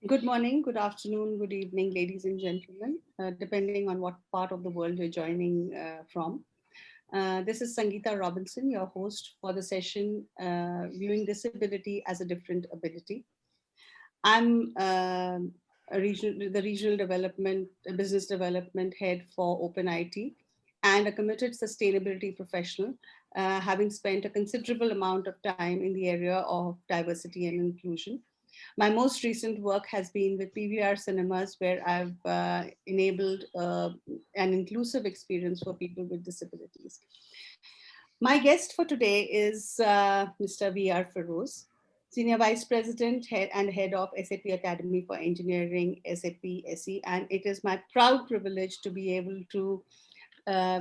Good morning, good afternoon, good evening, ladies and gentlemen, depending on what part of the world you're joining from. This is Sangeeta Robinson, your host for the session Viewing Disability as a Different Ability. I'm the regional development, business development head for Open IT and a committed sustainability professional, having spent a considerable amount of time in the area of diversity and inclusion. My most recent work has been with PVR Cinemas, where I've enabled an inclusive experience for people with disabilities. My guest for today is Mr. V.R. Ferose, Senior Vice President and Head of SAP Academy for Engineering, SAP SE, and it is my proud privilege to be able to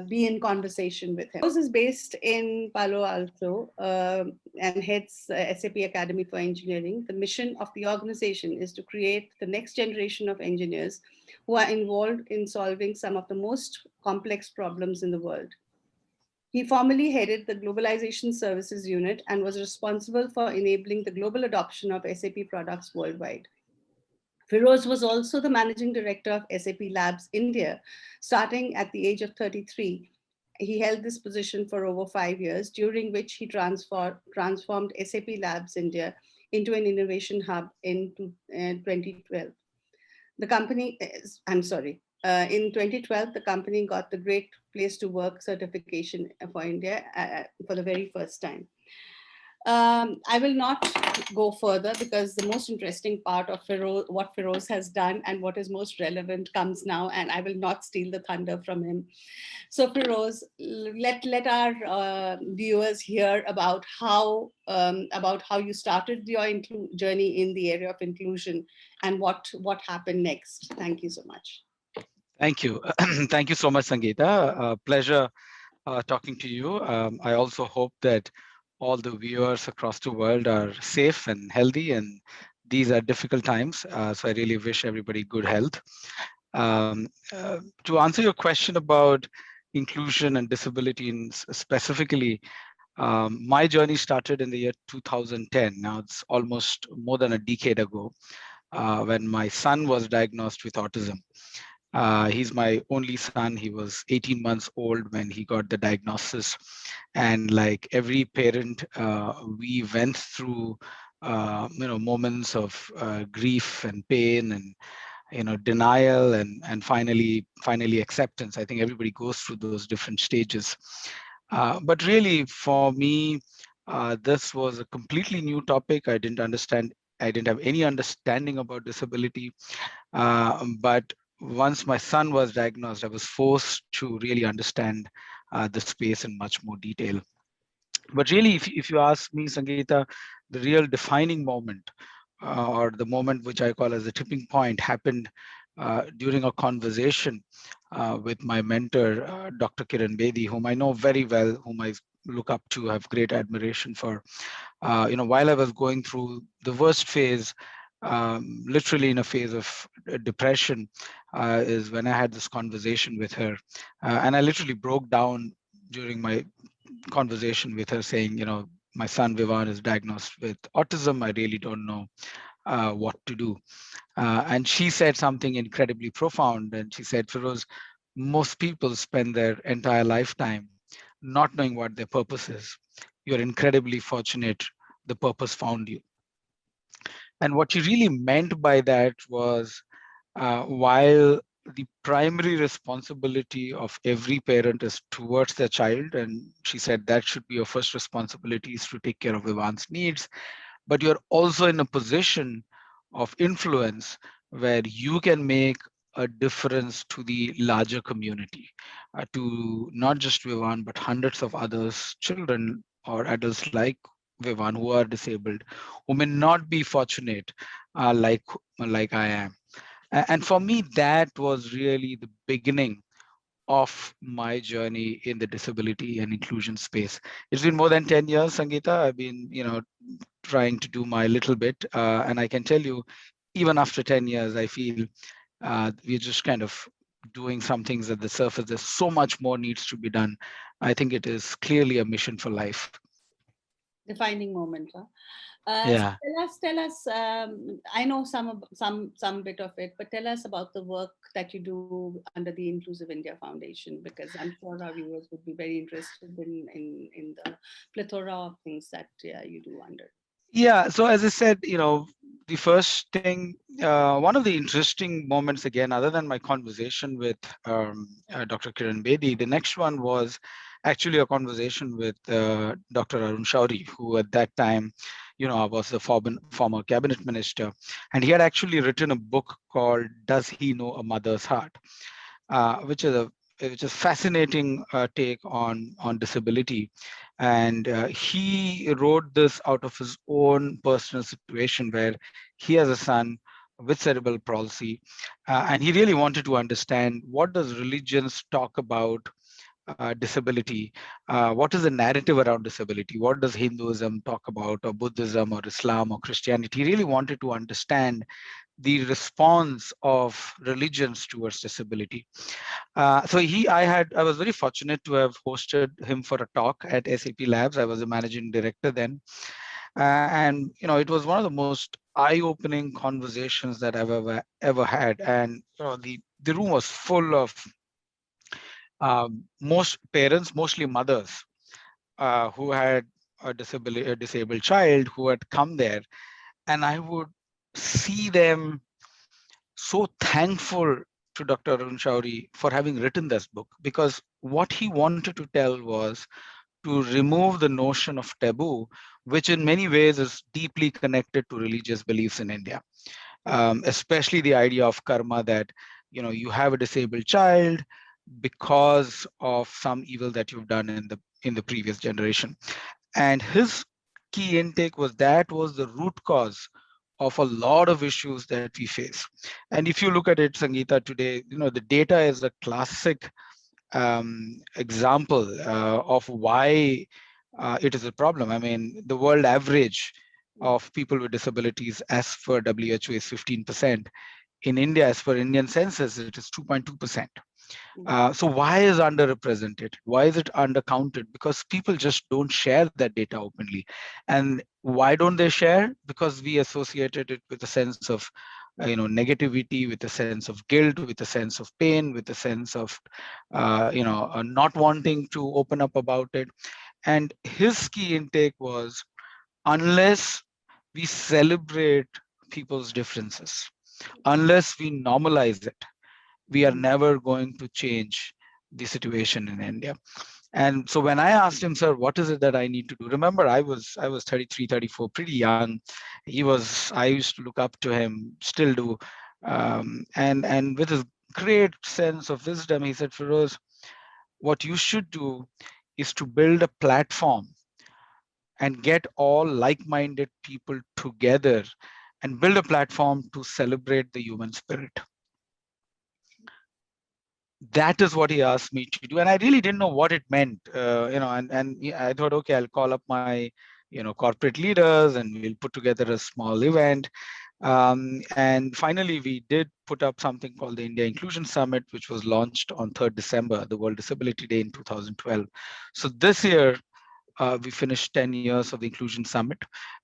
be in conversation with him. Rose is based in Palo Alto and heads SAP Academy for Engineering. The mission of the organization is to create the next generation of engineers who are involved in solving some of the most complex problems in the world. He formerly headed the Globalization Services Unit and was responsible for enabling the global adoption of SAP products worldwide. Ferose was also the managing director of SAP Labs India, starting at the age of 33. He held this position for over 5 years, during which he transformed SAP Labs India into an innovation hub in 2012. The company, in 2012, the company got the Great Place to Work certification for India for the very first time. I will not go further because the most interesting part of what Ferose has done and what is most relevant comes now, and I will not steal the thunder from him. So Ferose, let our viewers hear about how you started your journey in the area of inclusion and what happened next. Thank you so much. Thank you. Thank you so much, Sangeeta. Pleasure talking to you. I also hope that all the viewers across the world are safe and healthy, and these are difficult times. So I really wish everybody good health. To answer your question about inclusion and disability, specifically, my journey started in the year 2010. Now it's almost more than a decade ago, when my son was diagnosed with autism. He's my only son. He was 18 months old when he got the diagnosis. And like every parent, we went through moments of grief and pain and denial and finally acceptance. I think everybody goes through those different stages. But really, for me, this was a completely new topic. I didn't have any understanding about disability. But once my son was diagnosed, I was forced to really understand the space in much more detail. But really, if you ask me, Sangeeta, the real defining moment, or the moment which I call as the tipping point, happened during a conversation with my mentor, Dr. Kiran Bedi, whom I know very well, whom I look up to, have great admiration for. While I was going through the worst phase, literally in a phase of depression, is when I had this conversation with her. And I literally broke down during my conversation with her, saying, my son Vivan is diagnosed with autism. I really don't know what to do. And she said something incredibly profound. And she said, Ferose, most people spend their entire lifetime not knowing what their purpose is. You're incredibly fortunate. The purpose found you. And what she really meant by that was, while the primary responsibility of every parent is towards their child, and she said that should be your first responsibility, is to take care of Vivan's needs, but you're also in a position of influence where you can make a difference to the larger community, to not just Vivan, but hundreds of others, children or adults like Vivan who are disabled, who may not be fortunate like I am. And for me, that was really the beginning of my journey in the disability and inclusion space. It's been more than 10 years, Sangeeta. I've been, trying to do my little bit. And I can tell you, even after 10 years, I feel we're just kind of doing some things at the surface. There's so much more needs to be done. I think it is clearly a mission for life. Defining moment. Huh? So Yeah. tell us. I know some bit of it, but tell us about the work that you do under the Inclusive India Foundation, because I'm sure our viewers would be very interested in the plethora of things that you do under. Yeah. So as I said, the first thing, one of the interesting moments again, other than my conversation with Dr. Kiran Bedi, the next one was actually a conversation with Dr. Arun Shauri, who at that time, was the former cabinet minister, and he had actually written a book called "Does He Know a Mother's Heart," which is fascinating take on disability. And he wrote this out of his own personal situation where he has a son with cerebral palsy, and he really wanted to understand what does religions talk about disability. What is the narrative around disability? What does Hinduism talk about, or Buddhism, or Islam, or Christianity? He really wanted to understand the response of religions towards disability. I was very fortunate to have hosted him for a talk at SAP Labs. I was a managing director then, and it was one of the most eye-opening conversations that I've ever had. And the room was full of most parents, mostly mothers, who had a disabled child who had come there, and I would see them so thankful to Dr. Arun Shauri for having written this book, because what he wanted to tell was to remove the notion of taboo, which in many ways is deeply connected to religious beliefs in India, especially the idea of karma, that you have a disabled child because of some evil that you've done in the previous generation. And his key intake was that was the root cause of a lot of issues that we face. And if you look at it, Sangeeta, today, the data is a classic example of why it is a problem. I mean, the world average of people with disabilities as per WHO is 15%. In India, as per Indian census, it is 2.2%. So why is underrepresented? Why is it undercounted? Because people just don't share that data openly. And why don't they share? Because we associated it with a sense of negativity, with a sense of guilt, with a sense of pain, with a sense of not wanting to open up about it. And his key intake was, unless we celebrate people's differences, unless we normalize it, we are never going to change the situation in India. And so when I asked him, sir, what is it that I need to do? Remember, I was 33, 34, pretty young. I used to look up to him, still do. And with his great sense of wisdom, he said, Feroz, what you should do is to build a platform and get all like-minded people together and build a platform to celebrate the human spirit. That is what he asked me to do, and I really didn't know what it meant, and I thought, okay, I'll call up my corporate leaders and we'll put together a small event. And finally we did put up something called the India Inclusion Summit, which was launched on 3rd December, the World Disability Day in 2012. So this year we finished 10 years of the Inclusion Summit.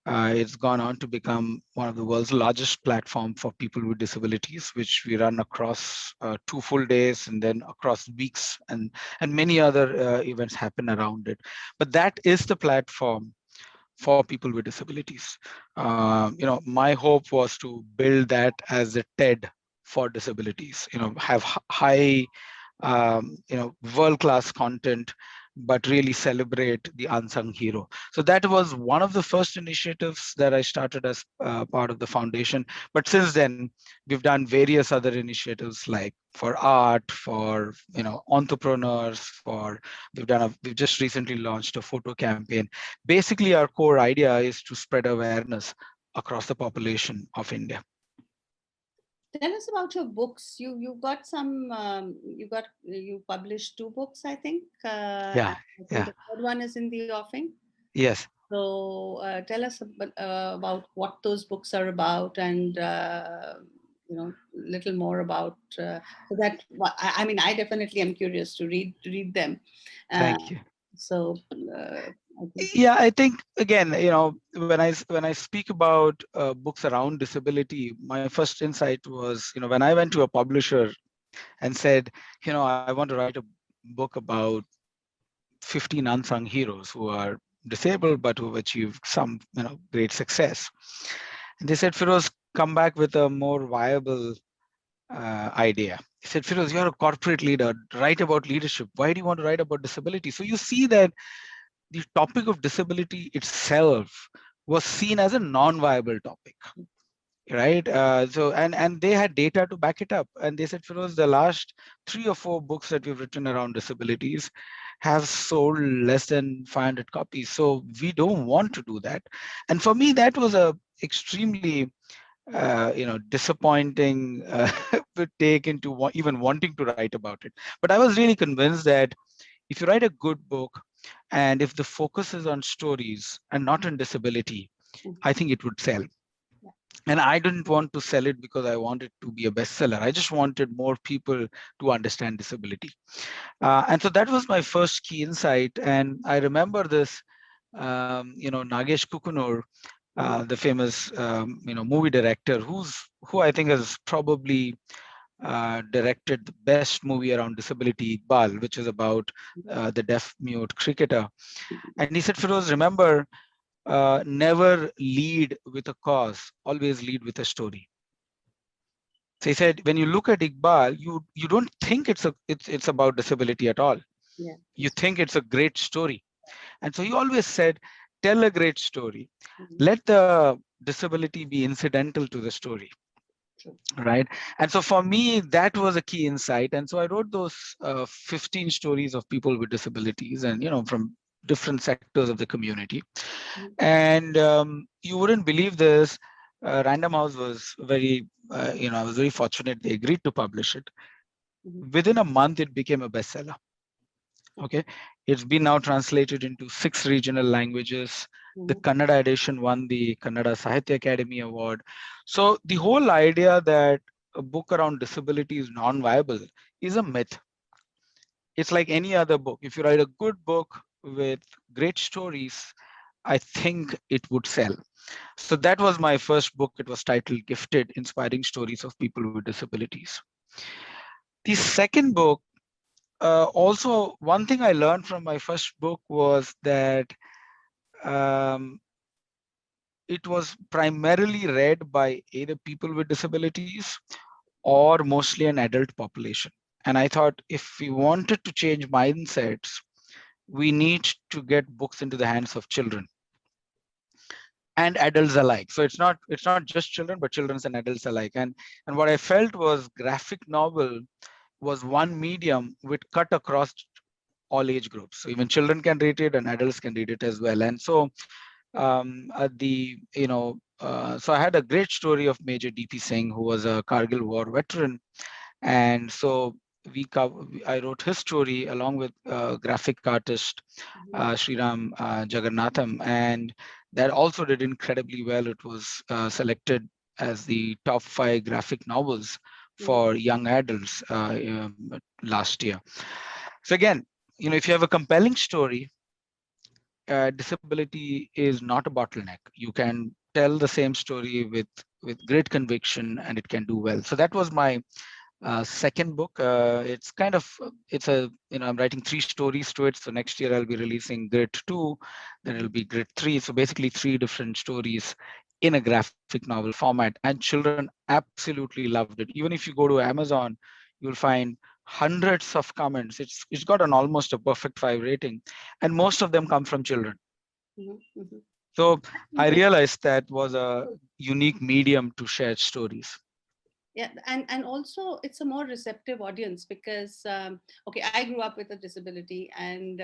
It's gone on to become one of the world's largest platform for people with disabilities, which we run across 2 full days and then across weeks, and many other events happen around it. But that is the platform for people with disabilities. My hope was to build that as a TED for disabilities. Have high world-class content, but really celebrate the unsung hero. So that was one of the first initiatives that I started as part of the foundation. But since then, we've done various other initiatives, like for art, for entrepreneurs, we've just recently launched a photo campaign. Basically, our core idea is to spread awareness across the population of India. Tell us about your books. You got some. You published 2 books, I think. Yeah, I think yeah, the third one is in the offing. yes. So tell us about what those books are about, and little more about so that I mean, I definitely am curious to read them. Uh, Thank you. So I think. Yeah, I think again, when I speak about books around disability, my first insight was, when I went to a publisher and said, I want to write a book about 15 unsung heroes who are disabled but who've achieved some, great success. And they said, Feroz, come back with a more viable idea. He said, Feroz, you're a corporate leader, write about leadership. Why do you want to write about disability? So you see that the topic of disability itself was seen as a non-viable topic, right? And they had data to back it up, and they said, Feroz, the last 3 or 4 books that we've written around disabilities have sold less than 500 copies. So we don't want to do that. And for me, that was a extremely disappointing take into even wanting to write about it. But I was really convinced that if you write a good book and if the focus is on stories and not on disability, I think it would sell. Yeah. And I didn't want to sell it because I wanted to be a bestseller. I just wanted more people to understand disability. And so that was my first key insight. And I remember this, Nagesh Kukunur, the famous, movie director, who I think has probably directed the best movie around disability, Iqbal, which is about the deaf mute cricketer. And he said, Feroz, remember, never lead with a cause, always lead with a story. So he said, when you look at Iqbal, you don't think it's about disability at all. Yeah. You think it's a great story. And so he always said, tell a great story. Mhm. Let the disability be incidental to the story. True. Right. And so for me, that was a key insight. And so I wrote those 15 stories of people with disabilities and, from different sectors of the community. Mhm. And you wouldn't believe this. Random House was I was very fortunate. They agreed to publish it. Mhm. Within a month, it became a bestseller. Okay. It's been now translated into 6 regional languages. The Mhm. Kannada edition won the Kannada Sahitya Academy Award. So the whole idea that a book around disability is non-viable is a myth. It's like any other book. If you write a good book with great stories, I think it would sell. So that was my first book. It was titled Gifted, Inspiring Stories of People with Disabilities. The second book, also one thing I learned from my first book was that um, it was primarily read by either people with disabilities or mostly an adult population. And I thought if we wanted to change mindsets, we need to get books into the hands of children and adults alike. So it's not just children, but children and adults alike. And what I felt was graphic novel was one medium which cut across all age groups. So even children can read it and adults can read it as well. And so so I had a great story of Major DP Singh, who was a Kargil war veteran. And so I wrote his story along with graphic artist Mhm. Sriram Jagannatham, and that also did incredibly well. It was selected as the top 5 graphic novels Mhm. for young adults last year. So again, if you have a compelling story, disability is not a bottleneck. You can tell the same story with great conviction, and it can do well. So that was my second book. It's kind of I'm writing 3 stories to it. So next year I'll be releasing Grit 2, then it'll be Grit 3. So basically 3 different stories in a graphic novel format, and children absolutely loved it. Even if you go to Amazon, you'll find hundreds of comments. It's got an almost a perfect 5 rating, and most of them come from children. Mhm. Mhm. So I Yeah. realized that was a unique medium to share stories. Yeah, and also it's a more receptive audience because okay, I grew up with a disability, and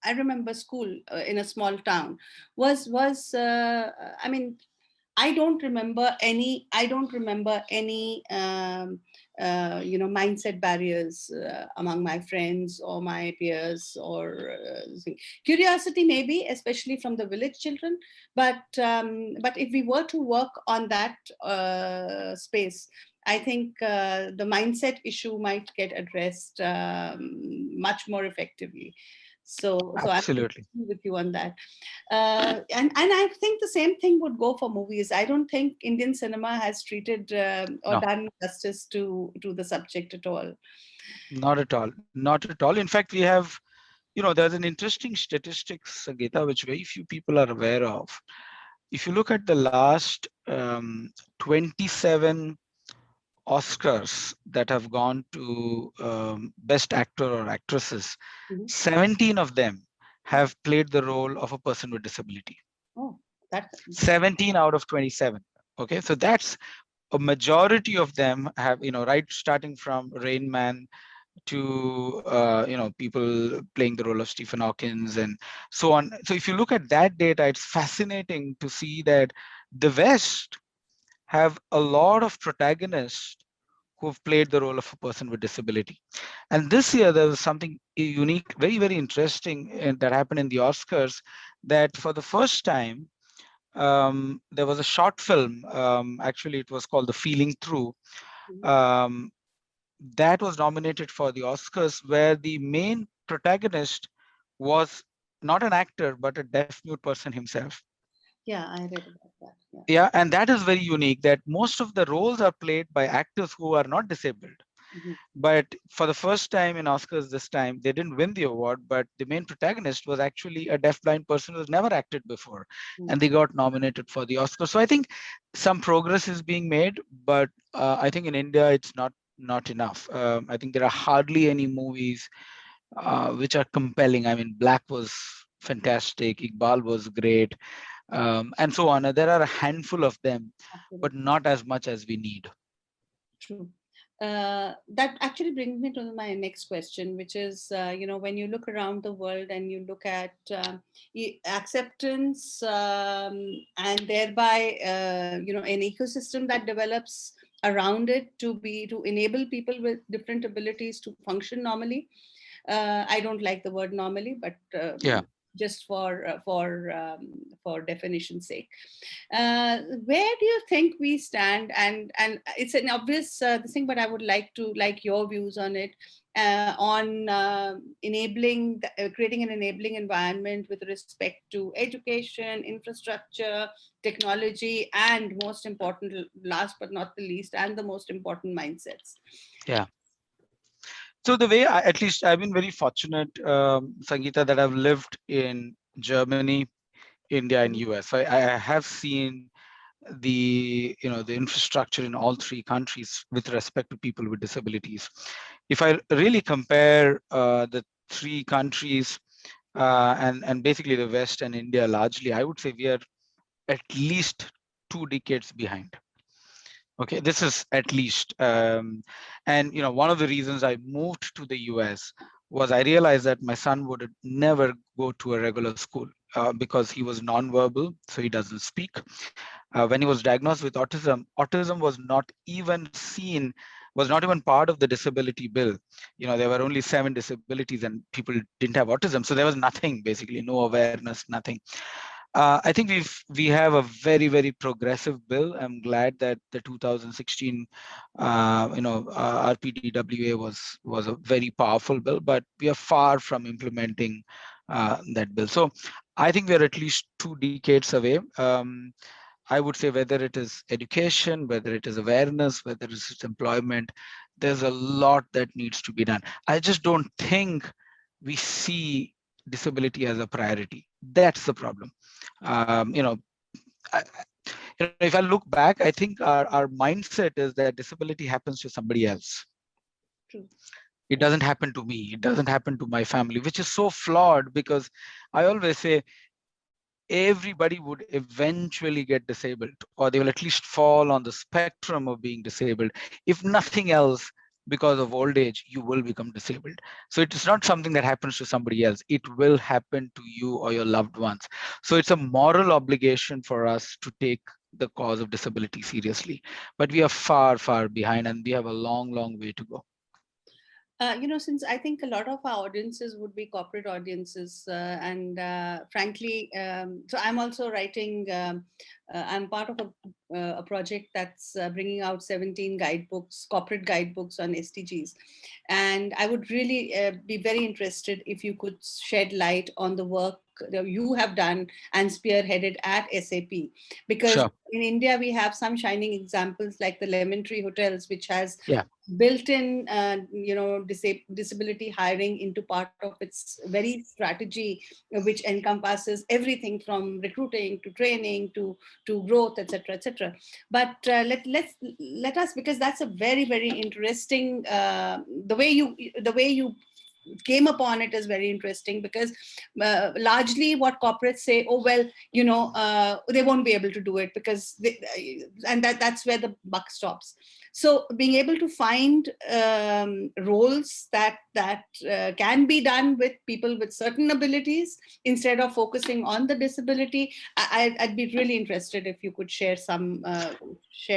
I remember school in a small town was I mean, I don't remember any mindset barriers among my friends or my peers, or curiosity maybe, especially from the village children. But if we were to work on that space, I think the mindset issue might get addressed much more effectively. So I Absolutely. agree with you on that. And I think the same thing would go for movies. I don't think Indian cinema has treated or No, done justice to the subject at all. not at all. Not at all. In fact, we have, there's an interesting statistics, Sangeeta, which very few people are aware of. If you look at the last 27 Oscars that have gone to Best Actor or Actresses, Mhm. 17 of them have played the role of a person with disability. Oh, that 17 out of 27. Okay, so that's a majority of them have, right, starting from Rain Man to people playing the role of Stephen Hawkins and so on. So if you look at that data, it's fascinating to see that the West have a lot of protagonists who've played the role of a person with disability. And this year there was something unique, very, very interesting that happened in the Oscars, that for the first time, there was a short film. Actually, it was called The Feeling Through. Um, that was nominated for the Oscars, where the main protagonist was not an actor, but a deaf-mute person himself. yeah, I read about that. Yeah. Yeah, and that is very unique, that most of the roles are played by actors who are not disabled. Mhm. But for the first time in Oscars this time, they didn't win the award, but the main protagonist was actually a deaf-blind person who's never acted before, Mm. and they got nominated for the Oscar. So I think some progress is being made, but I think in India it's not enough. I think there are hardly any movies which are compelling. I mean, Black was fantastic, Iqbal was great, and so on. There are a handful of them, but Absolutely. not as much as we need. True. That actually brings me to my next question, which is, when you look around the world and you look at acceptance and thereby, an ecosystem that develops around it to enable people with different abilities to function normally. I don't like the word normally, but Yeah. just for definition's sake. Where do you think we stand? And it's an obvious thing, but I would like your views on it, on creating an enabling environment with respect to education, infrastructure, technology, and most important, last but not the least, and the most important, mindsets. Yeah. So the way at least I've been very fortunate, Sangeeta, that I've lived in Germany, India, and US. So I have seen the infrastructure in all three countries with respect to people with disabilities. If I really compare the three countries and basically the West and India largely, I would say we are at least 2 decades behind. Okay, this is at least, and one of the reasons I moved to the US was I realized that my son would never go to a regular school because he was nonverbal, so he doesn't speak. When he was diagnosed with autism, autism was not even part of the disability bill. There were only 7 disabilities and people didn't have autism, so there was nothing, basically no awareness, nothing. I think we have a very, very progressive bill. I'm glad that the 2016 RPDWA was a very powerful bill, but we are far from implementing that bill. So I think we're at least 2 decades away. I would say whether it is education, whether it is awareness, whether it is employment, there's a lot that needs to be done. I just don't think we see disability as a priority. That's the problem. Um, you know, if I look back, I think our mindset is that disability happens to somebody else. True. It doesn't happen to me. It doesn't happen to my family, which is so flawed because I always say everybody would eventually get disabled, or they will at least fall on the spectrum of being disabled. If nothing else, because of old age, you will become disabled. So it is not something that happens to somebody else. It will happen to you or your loved ones. So it's a moral obligation for us to take the cause of disability seriously. But we are far, far behind, and we have a long, long way to go. Since I think a lot of our audiences would be corporate audiences, and frankly, so I'm also writing. I'm part of a project that's bringing out 17 guidebooks, corporate guidebooks on SDGs, and I would really be very interested if you could shed light on the work that you have done and spearheaded at SAP, because Sure. in India we have some shining examples like the Lemon Tree Hotels, which has Yeah. built-in, disability hiring into part of its very strategy, which encompasses everything from recruiting to training to growth, etc., etc. But let us, because that's a very very interesting, the way you came upon it is very interesting, because largely what corporates say, oh well, they won't be able to do it because and that's where the buck stops. So being able to find roles that can be done with people with certain abilities instead of focusing on the disability, I'd be really interested if you could share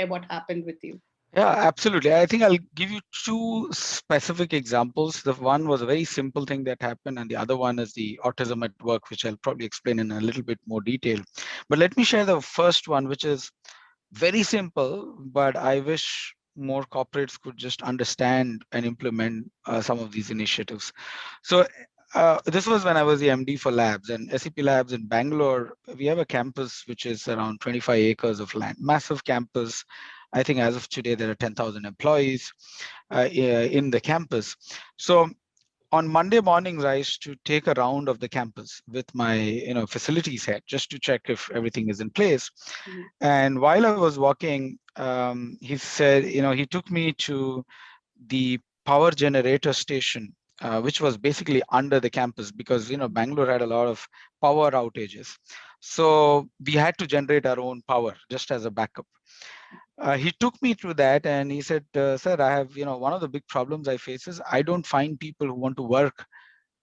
what happened with you. Yeah, absolutely. I think I'll give you two specific examples. The one was a very simple thing that happened, and the other one is the autism at work, which I'll probably explain in a little bit more detail. But let me share the first one, which is very simple, but I wish more corporates could just understand and implement some of these initiatives. So this was when I was the MD for labs, and SAP Labs in Bangalore. We have a campus which is around 25 acres of land, massive campus. I think as of today, there are 10,000 employees in the campus. So on Monday mornings, I used to take a round of the campus with my facilities head just to check if everything is in place. Mhm. And while I was walking, he said, he took me to the power generator station, which was basically under the campus because Bangalore had a lot of power outages. So we had to generate our own power just as a backup. He took me through that and he said, sir, I have, one of the big problems I face is I don't find people who want to work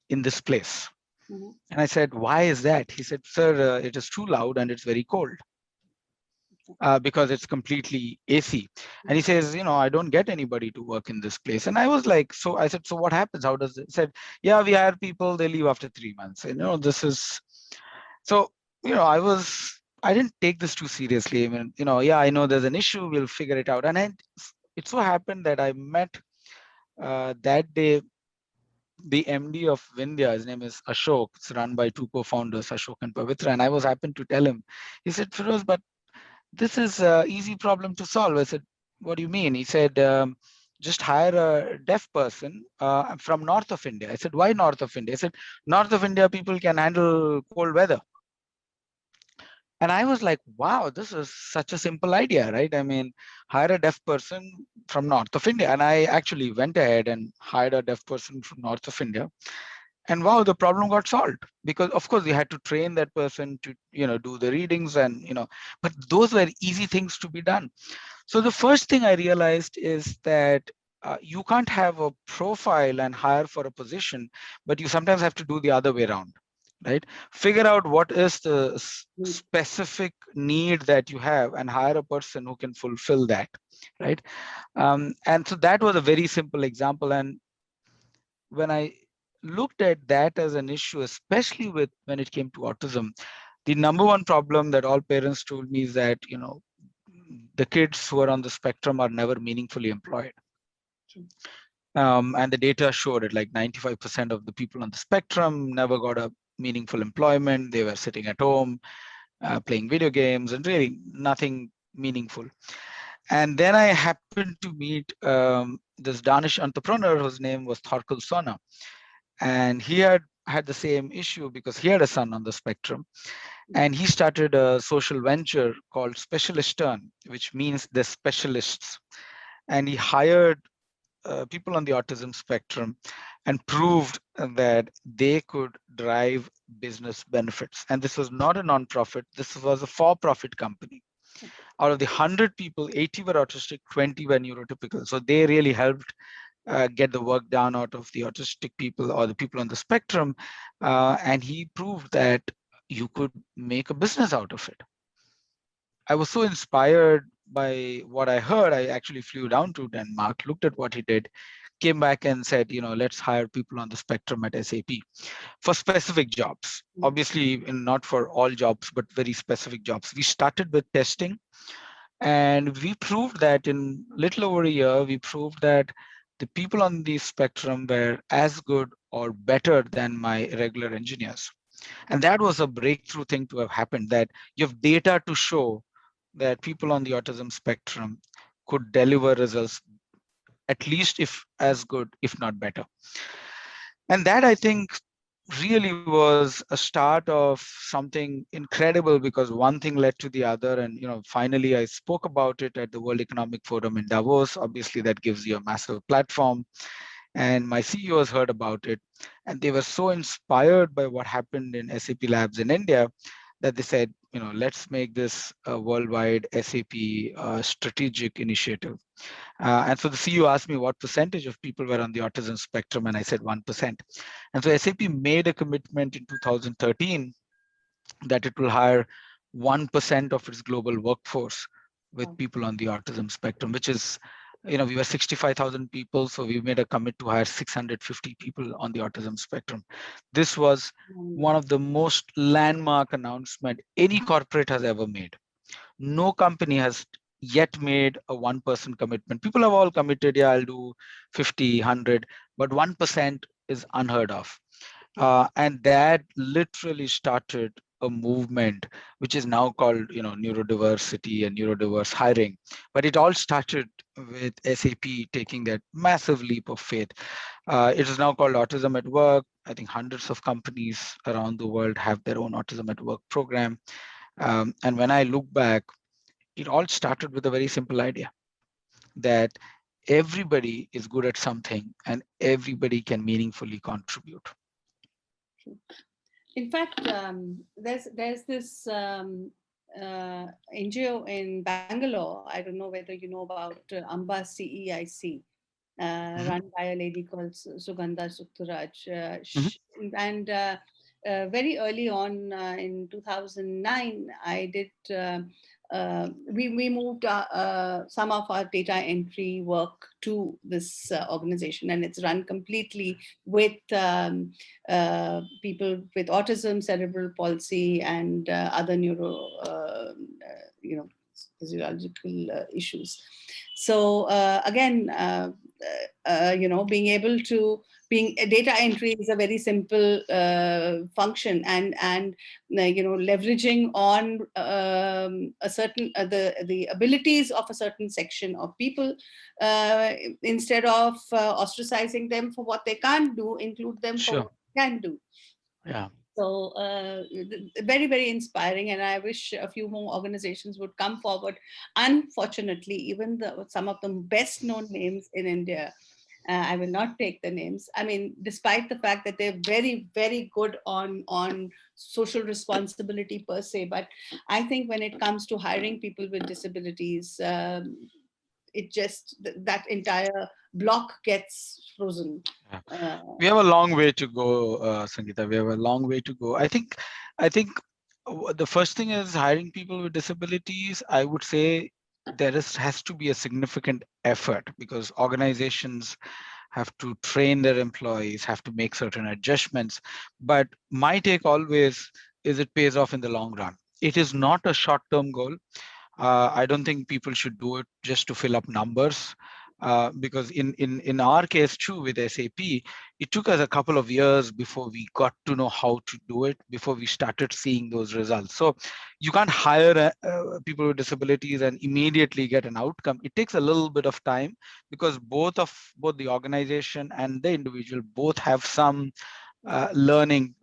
in this place. Mhm. And I said, why is that? He said, sir, it is too loud and it's very cold. Because it's completely AC. And he Mhm. says, I don't get anybody to work in this place. And I was like, so I said, so what happens? How does it? He said, yeah, we hire people, they leave after 3 months. And, this is, so, I didn't take this too seriously. I mean, yeah, I know there's an issue, we'll figure it out. And it so happened that I met that day the MD of Vindhya. His name is Ashok. It's run by two co-founders, Ashok and Pavitra. And I was happy to tell him. He said, Feroze, but this is an easy problem to solve. I said, what do you mean? He said, just hire a deaf person from north of India. I said, why north of India? I said, north of India, people can handle cold weather. And I was like, wow, this is such a simple idea, right? I mean, hire a deaf person from north of India. And I actually went ahead and hired a deaf person from north of India. And wow, the problem got solved because of course you had to train that person to, do the readings and, but those were easy things to be done. So the first thing I realized is that you can't have a profile and hire for a position, but you sometimes have to do the other way around, right? Figure out what is the specific need that you have and hire a person who can fulfill that, right? And so that was a very simple example. And when I looked at that as an issue, especially when it came to autism, the number one problem that all parents told me is that, the kids who are on the spectrum are never meaningfully employed. And the data showed it, like 95% of the people on the spectrum never got a meaningful employment. They were sitting at home, playing video games, and really nothing meaningful. And then I happened to meet this Danish entrepreneur whose name was Thorkel Sona. And he had the same issue because he had a son on the spectrum. And he started a social venture called Specialist Turn, which means the specialists. And he hired people on the autism spectrum and proved that they could drive business benefits. And this was not a nonprofit, this was a for-profit company. Out of the 100 people, 80 were autistic, 20 were neurotypical. So they really helped get the work done out of the autistic people or the people on the spectrum. And he proved that you could make a business out of it. I was so inspired by what I heard. I actually flew down to Denmark, looked at what he did, came back and said, let's hire people on the spectrum at SAP for specific jobs. Obviously, not for all jobs, but very specific jobs. We started with testing, and we proved that in little over a year, we proved that the people on the spectrum were as good or better than my regular engineers. And that was a breakthrough thing to have happened, that you have data to show that people on the autism spectrum could deliver results at least if as good, if not better. And that, I think, really was a start of something incredible, because one thing led to the other. And finally I spoke about it at the World Economic Forum in Davos. Obviously that gives you a massive platform, and my CEOs heard about it, and they were so inspired by what happened in SAP labs in India that they said, let's make this a worldwide SAP strategic initiative. And so the CEO asked me what percentage of people were on the autism spectrum, and I said 1%. And so SAP made a commitment in 2013 that it will hire 1% of its global workforce with people on the autism spectrum, which is, we were 65,000 people, so we made a commit to hire 650 people on the autism spectrum. This was one of the most landmark announcement any corporate has ever made. No company has yet made a 1% commitment. People have all committed, yeah, I'll do 50, 100, but 1% is unheard of. And that literally started a movement, which is now called, neurodiversity and neurodiverse hiring. But it all started with SAP taking that massive leap of faith. It is now called Autism at Work. I think hundreds of companies around the world have their own Autism at Work program. And when I look back, it all started with a very simple idea that everybody is good at something and everybody can meaningfully contribute. In fact, there's this NGO in Bangalore. I don't know whether you know about Amba CEIC, run by a lady called Sugandha Sukturaj. And very early on in 2009, I did. We moved some of our data entry work to this organization, and it's run completely with people with autism, cerebral palsy, and other physiological issues. So again, being data entry is a very simple function, and leveraging on a certain the abilities of a certain section of people, instead of ostracizing them for what they can't do, include them for what they can do. Yeah. So very, very inspiring, and I wish a few more organizations would come forward. Unfortunately, even some of the best known names in India, I will not take the names. I mean, despite the fact that they're very, very good on social responsibility per se, but I think when it comes to hiring people with disabilities, it just, that entire block gets frozen. We have a long way to go, Sangeeta. We have a long way to go. I think the first thing is hiring people with disabilities. I would say there has to be a significant effort, because organizations have to train their employees, have to make certain adjustments. But my take always is it pays off in the long run. It is not a short-term goal. I don't think people should do it just to fill up numbers. Because in our case too with SAP, it took us a couple of years before we got to know how to do it, before we started seeing those results. So you can't hire people with disabilities and immediately get an outcome. It takes a little bit of time, because both the organization and the individual both have some learning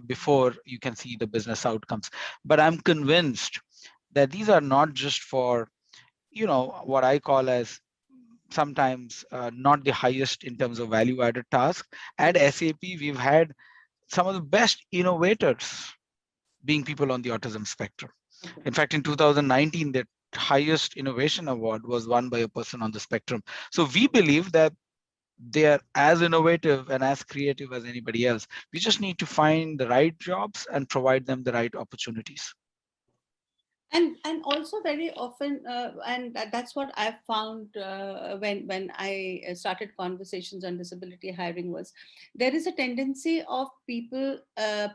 before you can see the business outcomes. But I'm convinced that these are not just for, what I call as sometimes not the highest in terms of value added task. At SAP, we've had some of the best innovators being people on the autism spectrum. In fact, in 2019, the highest innovation award was won by a person on the spectrum. So we believe that they are as innovative and as creative as anybody else. We just need to find the right jobs and provide them the right opportunities. And also very often, and that's what I've found when I started conversations on disability hiring, was there is a tendency of people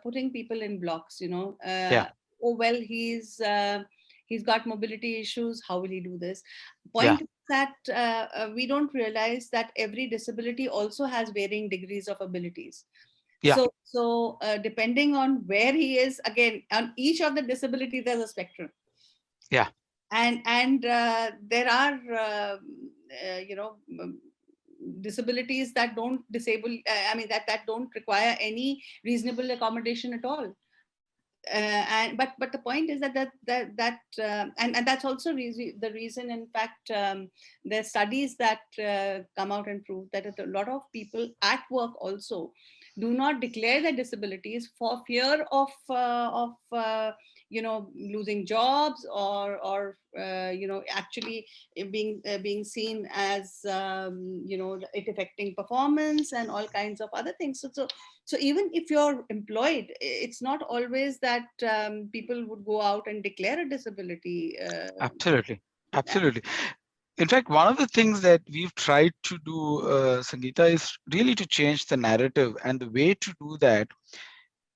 putting people in blocks. Yeah, Oh well, he's got mobility issues. How will he do this? yeah, Point is that we don't realize that every disability also has varying degrees of abilities. yeah, So depending on where he is, again, on each of the disability, there's a spectrum. yeah, And there are disabilities that don't disable I mean that don't require any reasonable accommodation at all. And but the point is and that's also the reason, in fact, there's studies that come out and prove that a lot of people at work also do not declare their disabilities for fear of losing jobs, or actually being seen as it affecting performance and all kinds of other things. So even if you're employed, it's not always that people would go out and declare a disability. absolutely, absolutely. In fact, one of the things that we've tried to do, Sangeeta, is really to change the narrative. And the way to do that,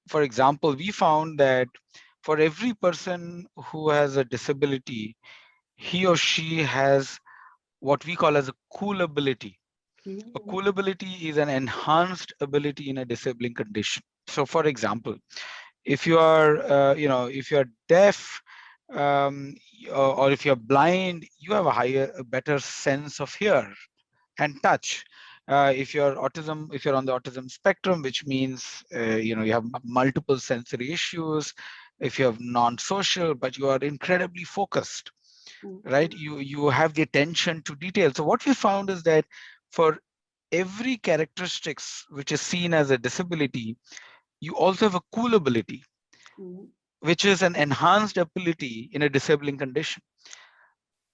for example, we found that for every person who has a disability, he or she has what we call as a cool ability. A Mhm, cool ability is an enhanced ability in a disabling condition. So, for example, if you are, if you are deaf, or if you're blind, you have a better sense of hear and touch. If you're on the autism spectrum, which means you have multiple sensory issues. If you have non-social, but you are incredibly focused, right? mhm, You have the attention to detail. So what we found is that for every characteristics which is seen as a disability, you also have a cool ability, mhm, which is an enhanced ability in a disabling condition.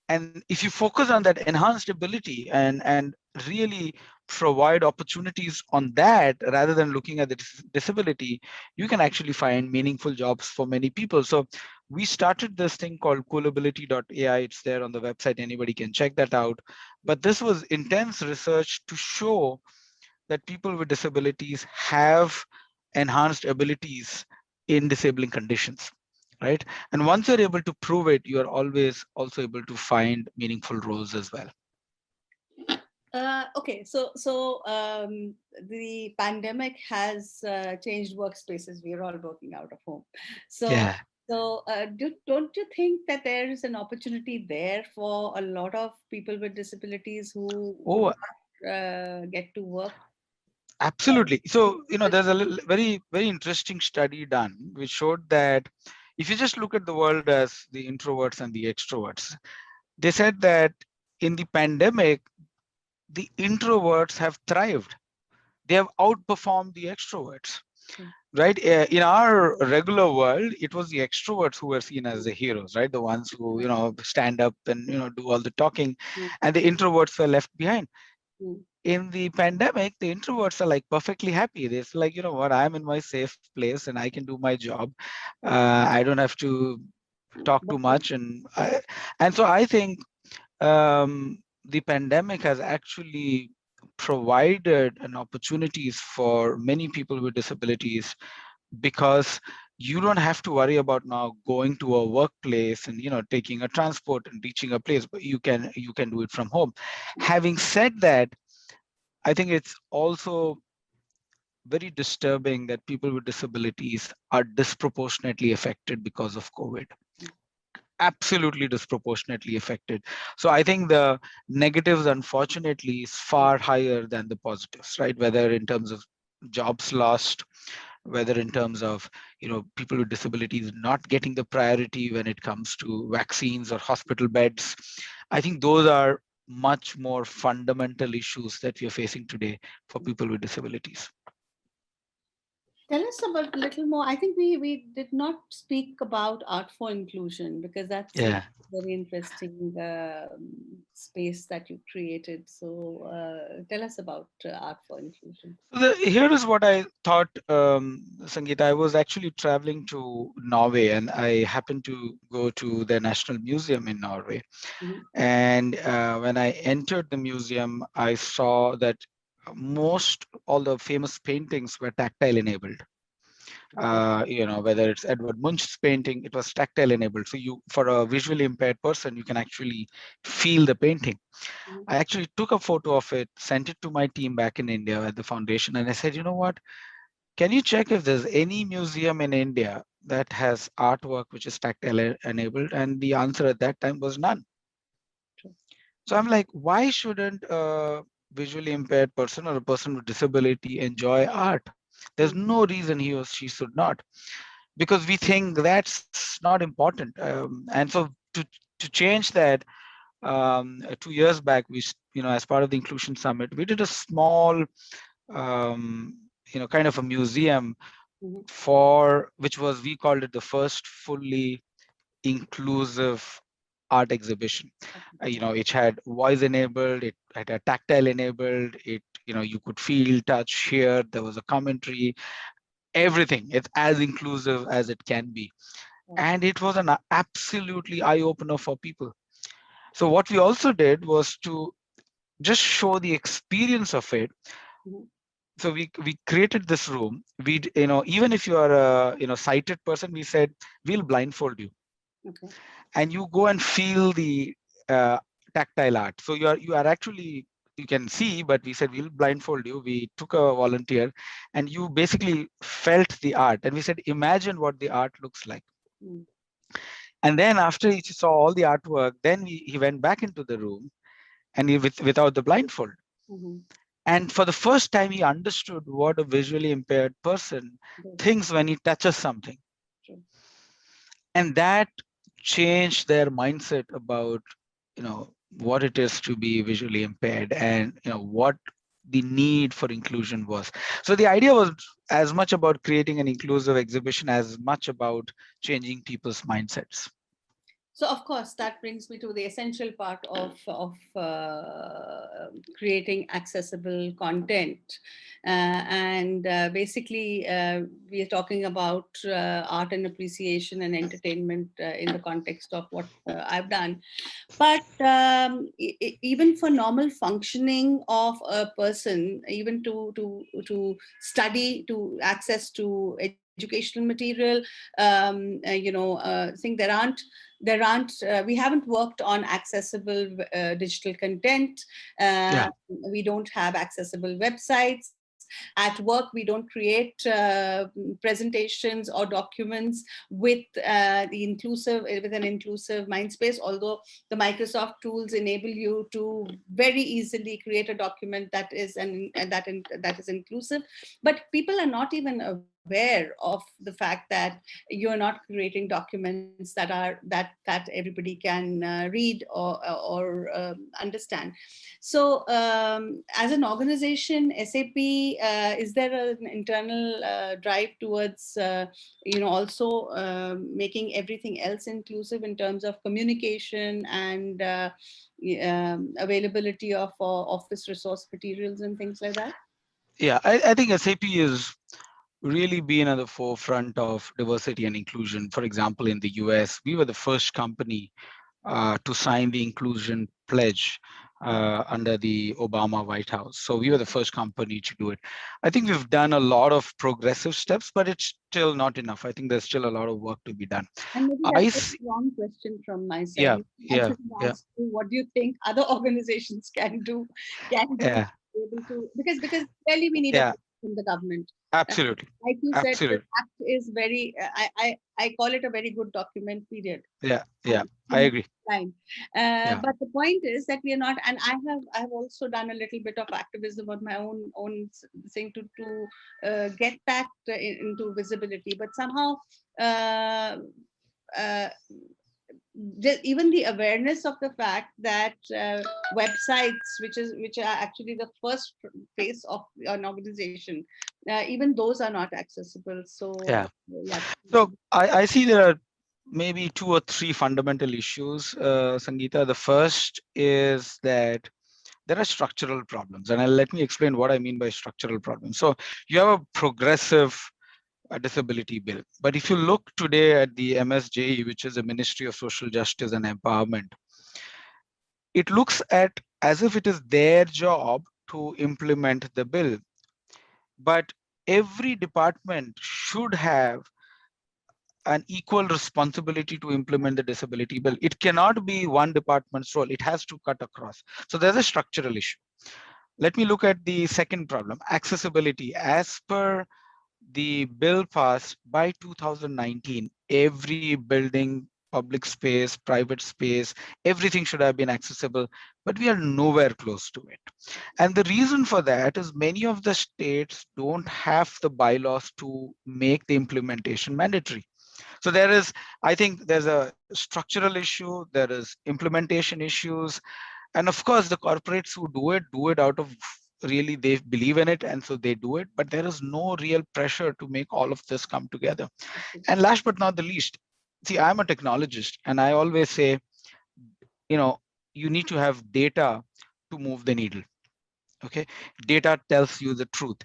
And if you focus on that enhanced ability and really provide opportunities on that rather than looking at the disability, you can actually find meaningful jobs for many people. So we started this thing called coolability.ai. It's there on the website, anybody can check that out. But this was intense research to show that people with disabilities have enhanced abilities in disabling conditions, right? And once you're able to prove it, you're always also able to find meaningful roles as well. okay, so the pandemic has changed workspaces. We're all working out of home. So, Yeah. don't you think that there is an opportunity there for a lot of people with disabilities who would Oh, not get to work? absolutely. So, there's a very, very interesting study done which showed that if you just look at the world as the introverts and the extroverts, they said that in the pandemic, the introverts have thrived. They have outperformed the extroverts, right? In our regular world, it was the extroverts who were seen as the heroes, right? The ones who, stand up and, do all the talking, and the introverts were left behind. In the pandemic, the introverts are like perfectly happy. They're like, you know what, I'm in my safe place and I can do my job. I don't have to talk too much. And so I think the pandemic has actually provided an opportunities for many people with disabilities, because you don't have to worry about now going to a workplace and taking a transport and reaching a place, but you can do it from home. Having said that, I think it's also very disturbing that people with disabilities are disproportionately affected because of COVID. Absolutely disproportionately affected. So I think the negatives, unfortunately, is far higher than the positives, right? Whether in terms of jobs lost, whether in terms of people with disabilities not getting the priority when it comes to vaccines or hospital beds. I think those are much more fundamental issues that we are facing today for people with disabilities. Tell us about a little more. I think we did not speak about art for inclusion, because that's a Yeah. very interesting space that you created. So tell us about art for inclusion. So here is what I thought, Sangeeta. I was actually traveling to Norway, and I happened to go to the National Museum in Norway. Mhm. And when I entered the museum, I saw that most all the famous paintings were tactile enabled. Okay. Whether it's Edward Munch's painting, it was tactile enabled. So for a visually impaired person, you can actually feel the painting. Mhm. I actually took a photo of it, sent it to my team back in India at the foundation, and I said, you know what? Can you check if there's any museum in India that has artwork which is tactile enabled? And the answer at that time was none. True. So I'm like, why shouldn't a visually impaired person or a person with disability enjoy art? There's Mhm. no reason he or she should not, because we think that's not important. And so to change that, 2 years back, as part of the Inclusion Summit, we did a small, kind of a museum Mhm. for which was we called it the first fully inclusive art exhibition. Okay. It had voice enabled, it had a tactile enabled, you could feel, touch, hear. There was a commentary, everything. It's as inclusive as it can be, Wow. and it was an absolutely eye opener for people. So what we also did was to just show the experience of it. Mhm. So we created this room. Even if you are a sighted person, we said we'll blindfold you Okay. and you go and feel the uh, tactile art. So you are actually, you can see, but we said we'll blindfold you. We took a volunteer, and you basically felt the art. And we said, imagine what the art looks like. Mm. And then after he saw all the artwork, then he went back into the room, and without the blindfold. Mhm. And for the first time, he understood what a visually impaired person Good. thinks when he touches something. True. And that changed their mindset about, what it is to be visually impaired, and, what the need for inclusion was. So the idea was as much about creating an inclusive exhibition as much about changing people's mindsets. So, of course, that brings me to the essential part of creating accessible content. And basically, we are talking about art and appreciation and entertainment in the context of what I've done. But even for normal functioning of a person, even to study, to access to educational material, I think we haven't worked on accessible digital content. uh, Yeah. we don't have accessible websites. At work, we don't create presentations or documents with an inclusive mind space, although the Microsoft tools enable you to very easily create a document that is that is inclusive. But people are not even aware of the fact that you're not creating documents that everybody can read or understand. So, as an organization, SAP, is there an internal drive towards, also making everything else inclusive in terms of communication and availability of office resource materials and things like that? Yeah, I think SAP is really been at the forefront of diversity and inclusion. For example, in the US, we were the first company to sign the inclusion pledge under the Obama White House. So we were the first company to do it. I think we've done a lot of progressive steps, but it's still not enough. I think there's still a lot of work to be done. And maybe I that's a see, wrong question from my yeah, side. I yeah, should have yeah, asked you, what do you think other organizations can do yeah, able to, because clearly we need a yeah, push from the government. Uh, absolutely, like you said, the absolutely. act is very. I call it a very good document. Period. Yeah, And yeah, I in agree. line. Yeah, But the point is that we are not, and I have also done a little bit of activism on my own thing to get that into visibility. But somehow. Uh, uh, Even the awareness of the fact that websites, which are actually the first face of an organization, even those are not accessible. So Yeah. yeah. So I see there are maybe two or three fundamental issues, Sangeeta. The first is that there are structural problems, and let me explain what I mean by structural problems. So you have a progressive disability bill, but if you look today at the MSJE, which is the Ministry of Social Justice and Empowerment, it looks at as if it is their job to implement the bill, but every department should have an equal responsibility to implement the disability bill. It cannot be one department's role. It has to cut across. So there's a structural issue. Let me look at the second problem, accessibility. As per the bill passed by 2019, every building, public space, private space, everything should have been accessible, but we are nowhere close to it. And the reason for that is many of the states don't have the bylaws to make the implementation mandatory. So there is, I think there's a structural issue, there is implementation issues, and of course the corporates who do it out of really they believe in it, and so they do it, but there is no real pressure to make all of this come together. And last but not the least, see, I'm a technologist, and I always say, you know, you need to have data to move the needle. Okay, data tells you the truth,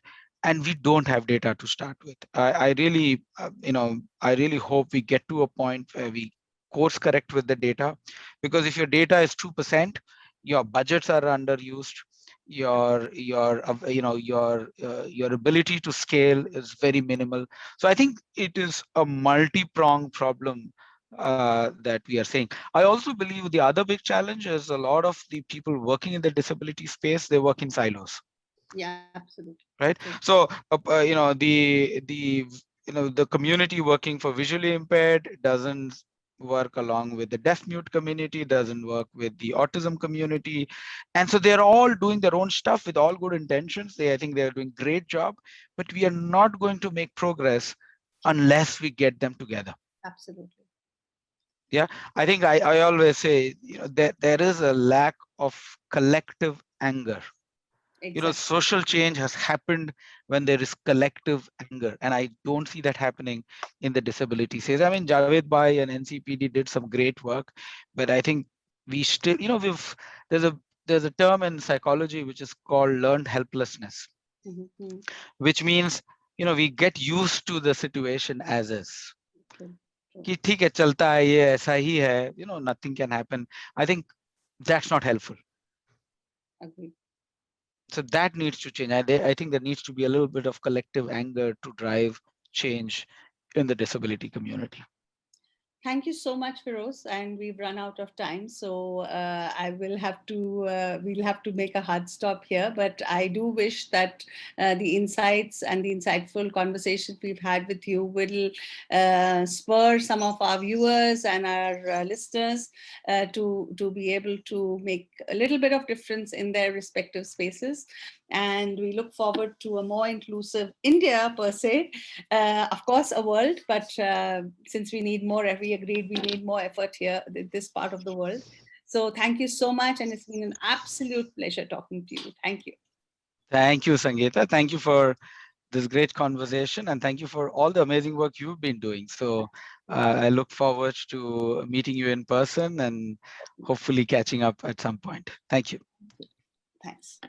and we don't have data to start with. I really I really hope we get to a point where we course correct with the data, because if your data is 2%, your budgets are underused, your ability to scale is very minimal. So I think it is a multi-pronged problem that we are saying. I also believe the other big challenge is a lot of the people working in the disability space, they work in silos, Yeah, absolutely. right? Absolutely. So, the community working for visually impaired doesn't work along with the deaf mute community, doesn't work with the autism community. And so they're all doing their own stuff with all good intentions. I think they're doing great job, but we are not going to make progress unless we get them together. Absolutely. Yeah, I think I always say, there is a lack of collective anger. Exactly. Social change has happened when there is collective anger, and I don't see that happening in the disability space. I mean, Javed Bhai and NCPD did some great work, but I think we still, there's a there's a term in psychology which is called learned helplessness, Mm-hmm. which means, we get used to the situation as is. True. True. कि ठीक है चलता है ये ऐसा ही है, nothing can happen. I think that's not helpful. Agree. So that needs to change. I think there needs to be a little bit of collective anger to drive change in the disability community. Thank you so much, Feroz. And we've run out of time, so I will have to. We'll have to make a hard stop here. But I do wish that the insights and the insightful conversations we've had with you will spur some of our viewers and our listeners to be able to make a little bit of difference in their respective spaces. And we look forward to a more inclusive India per se, of course, a world, but since we need more, we agreed we need more effort here, this part of the world. So thank you so much. And it's been an absolute pleasure talking to you. Thank you. Thank you, Sangeeta. Thank you for this great conversation, and thank you for all the amazing work you've been doing. So I look forward to meeting you in person and hopefully catching up at some point. Thank you. Thanks.